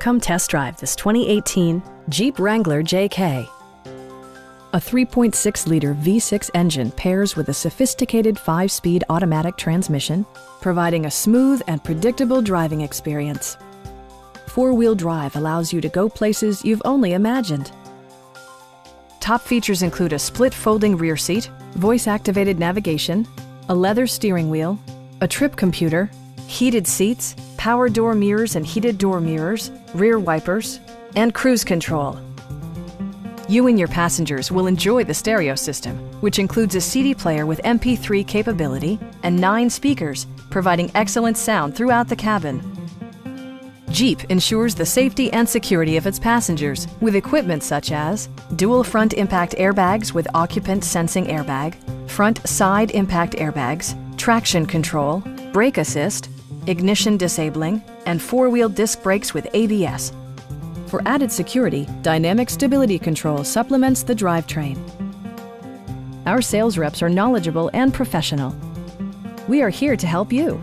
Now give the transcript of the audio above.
Come test drive this 2018 Jeep Wrangler JK. A 3.6-liter V6 engine pairs with a sophisticated 5-speed automatic transmission, providing a smooth and predictable driving experience. 4-wheel drive allows you to go places you've only imagined. Top features include a split folding rear seat, voice-activated navigation, a leather steering wheel, a trip computer, heated seats, power door mirrors and heated door mirrors, rear wipers, and cruise control. You and your passengers will enjoy the stereo system, which includes a CD player with MP3 capability and 9 speakers, providing excellent sound throughout the cabin. Jeep ensures the safety and security of its passengers with equipment such as dual front impact airbags with occupant sensing airbag, front side impact airbags, traction control, brake assist, ignition disabling, and 4-wheel disc brakes with ABS. For added security, dynamic stability control supplements the drivetrain. Our sales reps are knowledgeable and professional. We are here to help you.